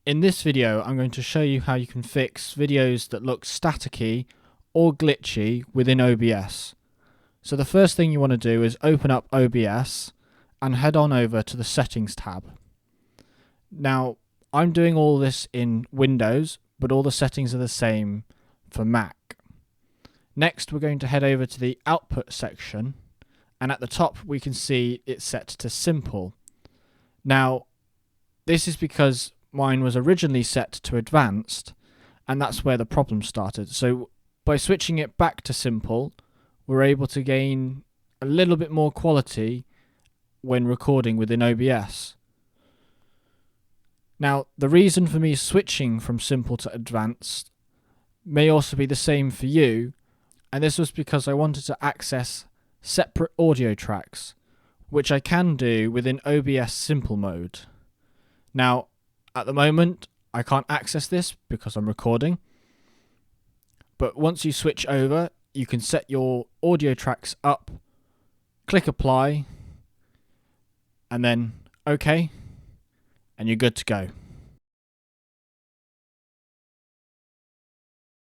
In this video, I'm going to show you how you can fix videos that look staticky or glitchy within OBS. So the first thing you want to do is open up OBS and head on over to the Settings tab. Now, I'm doing all this in Windows, but all the settings are the same for Mac. Next, we're going to head over to the Output section, and at the top we can see it's set to Simple. Now, this is because mine was originally set to Advanced, and that's where the problem started. So by switching it back to Simple, we're able to gain a little bit more quality when recording within OBS. Now, the reason for me switching from Simple to Advanced may also be the same for you, and this was because I wanted to access separate audio tracks, which I can do within OBS Simple mode. Now, at the moment, I can't access this because I'm recording, but once you switch over, you can set your audio tracks up, click Apply, and then OK, and you're good to go.